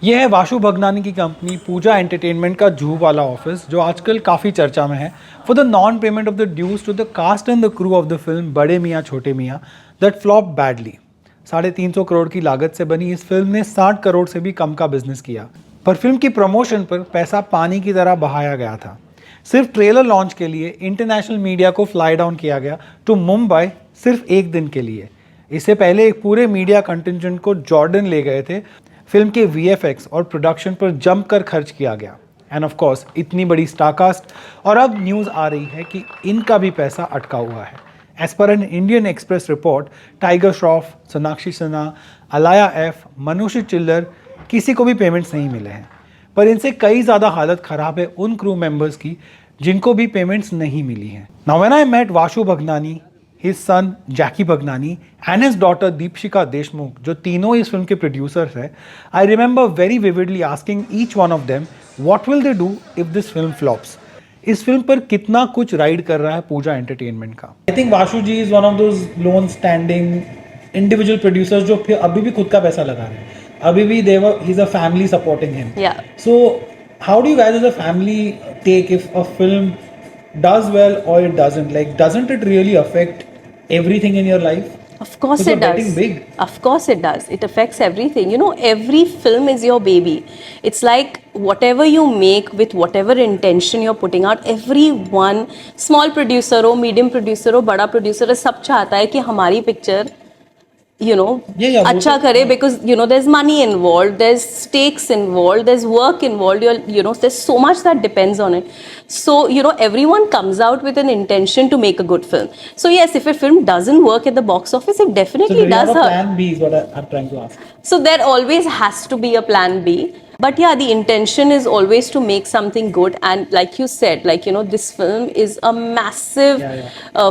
ये है वाशु भगनानी की कंपनी पूजा एंटरटेनमेंट का जुहू वाला ऑफिस, जो आजकल काफ़ी चर्चा में है for the non payment of the dues to the cast and the crew of the film Bade Miyan छोटे मियाँ दैट फ्लॉप बैडली। 350 करोड़ की लागत से बनी इस फिल्म ने 60 करोड़ से भी कम का बिजनेस किया, पर फिल्म की प्रमोशन पर पैसा पानी की तरह बहाया गया था। सिर्फ ट्रेलर लॉन्च के लिए इंटरनेशनल मीडिया को फ्लाई डाउन किया गया टू मुंबई सिर्फ एक दिन के लिए। इससे पहले एक पूरे मीडिया कंटिजेंट को जॉर्डन ले गए थे। फिल्म के VFX और प्रोडक्शन पर जंप कर खर्च किया गया एंड ऑफ कोर्स इतनी बड़ी स्टारकास्ट, और अब न्यूज़ आ रही है कि इनका भी पैसा अटका हुआ है। As per an Indian Express report, Tiger Shroff, Sonakshi Sinha, Alaya F, Manushi Chhillar, किसी को भी पेमेंट्स नहीं मिले हैं। पर इनसे कई ज़्यादा हालत ख़राब है उन क्रू मेंबर्स की जिनको भी पेमेंट्स नहीं मिली हैं। Now when I met Vashu Bhagnani, his son Jackie Bhagnani and his daughter Deepshika Deshmukh, जो तीनों इस फिल्म के प्रोड्यूसर्स हैं, I remember very vividly asking each one of them, what will they do if this film flops? इस film पर कितना कुछ ride कर रहा है पूजा एंटरटेनमेंट का। I think Vashu ji is one of those lone standing individual producers जो फिर अभी भी खुद का पैसा लगा रहे हैं। अभी भी he's a family supporting him. Yeah. So how do you guys as a family take if a film does well or it doesn't? Like, doesn't it really affect everything in your life? Of course Because it you're does. betting big. Of course it does. It affects everything. You know, every film is your baby. It's like whatever you make with whatever intention you're putting out, everyone, small producer हो, medium producer हो, बड़ा producer है, सब चाहता है कि हमारी picture अच्छा करे, because there's money involved, there's stakes involved, there's work involved, there's so much that depends on it. So everyone comes out with an intention to make a good film. So yes, if a film doesn't work at the box office, it definitely So does have a hurt. plan B is what I'm trying to ask. So there always has to be a plan B. But yeah, the intention is always to make something good. And like you said, this film is a massive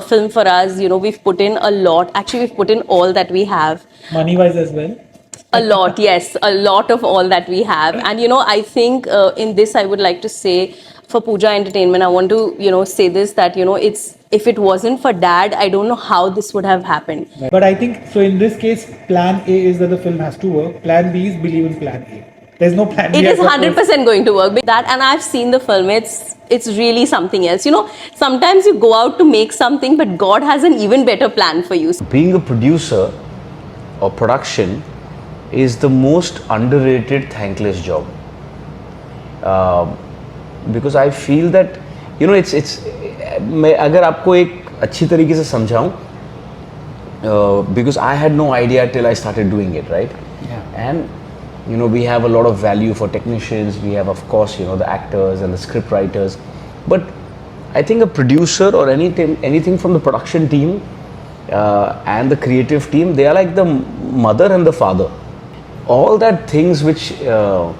film for us. We've put in a lot. Actually, we've put in all that we have. Money-wise as well? A lot, yes. A lot of all that we have. And, I think in this, I would like to say, for Pooja Entertainment, I want to, say this, that, if it wasn't for Dad, I don't know how this would have happened. But I think, so in this case, plan A is that the film has to work. Plan B is believe in plan A. There's no plan B. It is 100% going to work. That, and I've seen the film. It's really something else. Sometimes you go out to make something, but God has an even better plan for you. Being a producer or production is the most underrated, thankless job. Because I feel that, मैं अगर आपको एक अच्छी तरीके से समझाऊं, because I had no idea till I started doing it, right? Yeah. And we have a lot of value for technicians. We have, of course, the actors and the script writers. But I think a producer or anything from the production team and the creative team, they are like the mother and the father. All that things which a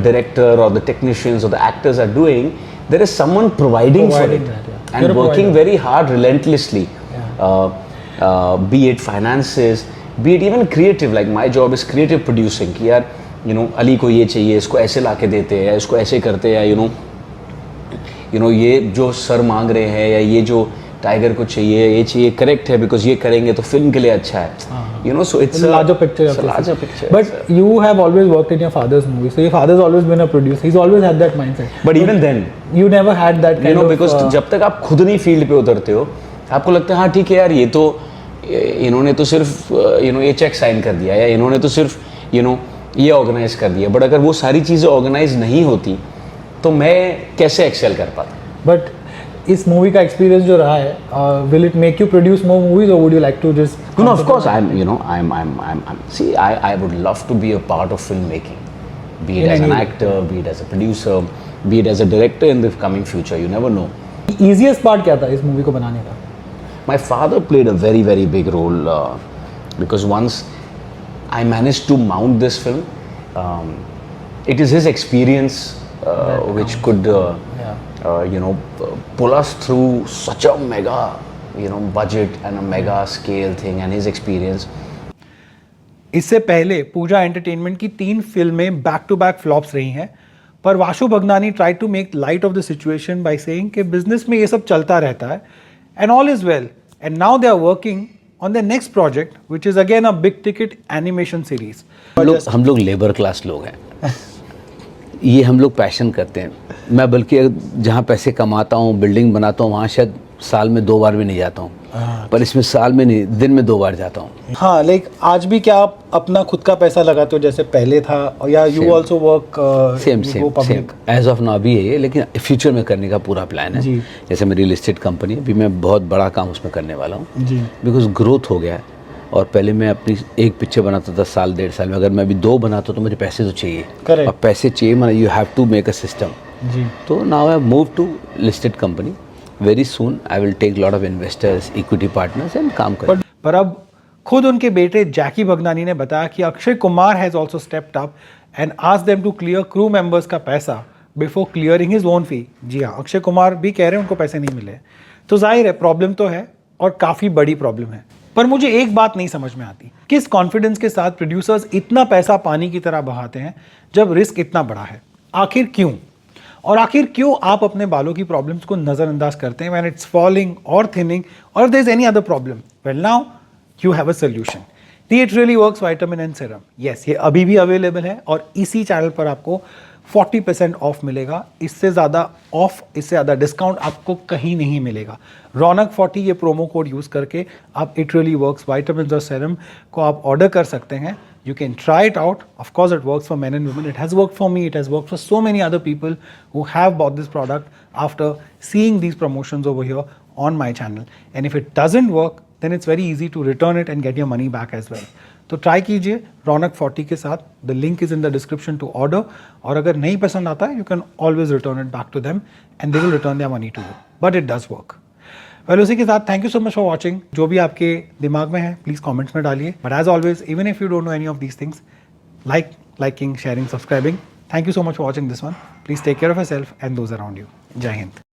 director or the technicians or the actors are doing, there is someone providing for it, that, yeah. and working very hard relentlessly. Yeah. Be it finances, be it even creative. Like my job is creative producing. कि यार अली को ये चाहिए, इसको ऐसे लाके देते हैं, इसको ऐसे करते हैं, ये जो सर मांग रहे हैं या ये जो टाइगर को चाहिए, ये चाहिए, करेक्ट है, बिकॉज ये करेंगे तो फिल्म के लिए अच्छा है. So it's a larger picture. larger picture. But you have always worked in your father's movies, so your father's always been a producer. He's always had that mindset. But even then, you never had that kind of. Because जब तक आप खुद नहीं field पे उतरते हो, आपको लगता है हाँ ठीक है यार, ये तो इन्होंने तो सिर्फ ये चेक साइन कर दिया, या इन्होंने तो सिर्फ ये ऑर्गेनाइज कर दिया. बट अगर वो सारी चीज़ें ऑर्गेनाइज नहीं होती तो मैं कैसे एक्सेल कर पाता. बट इस मूवी का एक्सपीरियंस जो रहा है, will it make you produce more movies or would you like to just? No, of course, see, I would love to be a part of filmmaking, be it as an actor, be it as a producer, be it as a director in the coming future. You never know. Easiest part क्या था इस movie को बनाने का? My father played a very, very big role because once I managed to mount this film, it is his experience which could pull us through such a mega budget and a mega scale thing, and his experience. इससे पहले पूजा entertainment की 3 फिल्में back to back flops रही हैं, पर Vashu Bhagnani try to make light of the situation by saying कि business में ये सब चलता रहता है and all is well, and now they are working on their next project which is again a big ticket animation series. हम लोग labour class लोग हैं. ये हम लोग पैशन करते हैं। मैं बल्कि जहाँ पैसे कमाता हूँ, बिल्डिंग बनाता हूँ, वहाँ शायद साल में 2 बार भी नहीं जाता हूँ, पर इसमें साल में नहीं, दिन में 2 बार जाता हूँ। हाँ, लाइक आज भी क्या आप अपना खुद का पैसा लगाते हो जैसे पहले था, या you also work same as of now भी है ये, लेकिन फ्यूचर में करने का पूरा प्लान है। जी। जैसे मेरी रियल एस्टेट कंपनी है, अभी मैं बहुत बड़ा काम उसमें करने वाला हूँ जी। बिकॉज ग्रोथ हो गया है। और पहले मैं अपनी एक पिक्चर बनाता था साल 1.5 साल में, अगर मैं अभी 2 बनाता तो मुझे पैसे तो चाहिए। Correct. और पैसे चाहिए माना you have to make a system. जी। तो now I move to listed company, very soon I will take lot of investors, equity partners and काम कर। पर अब खुद उनके बेटे जैकी भगनानी ने बताया कि Akshay Kumar has also stepped up and asked them to clear crew members का पैसा before clearing his own fee. जी हाँ, अक्षय कुमार भी कह रहे हैं उनको पैसे नहीं मिले। तो जाहिर है प्रॉब्लम तो है और काफ़ी बड़ी प्रॉब्लम है। पर मुझे एक बात नहीं समझ में आती, किस कॉन्फिडेंस के साथ प्रोड्यूसर्स इतना पैसा पानी की तरह बहाते हैं जब रिस्क इतना बड़ा है। आखिर क्यों? और आखिर क्यों आप अपने बालों की प्रॉब्लम्स को नज़रअंदाज करते हैं व्हेन इट्स फॉलिंग और थिनिंग और there is any other problem? Well now you have a solution, the it really works vitamin and serum. Yes, ये अभी भी अवेलेबल है और इसी चैनल पर आपको 40% ऑफ मिलेगा। इससे ज़्यादा ऑफ, इससे ज़्यादा डिस्काउंट आपको कहीं नहीं मिलेगा। रौनक 40 ये प्रोमो कोड यूज़ करके आप इट रियली वर्क्स विटामिन और सीरम को आप ऑर्डर कर सकते हैं। You can try it out. Of course, it works for men and women. It has worked for me. It has worked for so many other people who have bought this product after seeing these promotions over here on my channel. And if it doesn't work, then it's very easy to return it and get your money back as well. तो try कीजिए रौनक 40 के साथ। The link is in the description to order. और अगर नहीं पसंद आता है, you can always return it back to them and they will return their money to you, but it does work. Well, उसी के साथ thank you so much for watching. जो भी आपके दिमाग में है प्लीज़ कमेंट्स में डालिए। But as always, even if you don't know any of these things, liking, sharing, subscribing. Thank you so much for watching this one. Please take care of yourself and those around you. Jai Hind.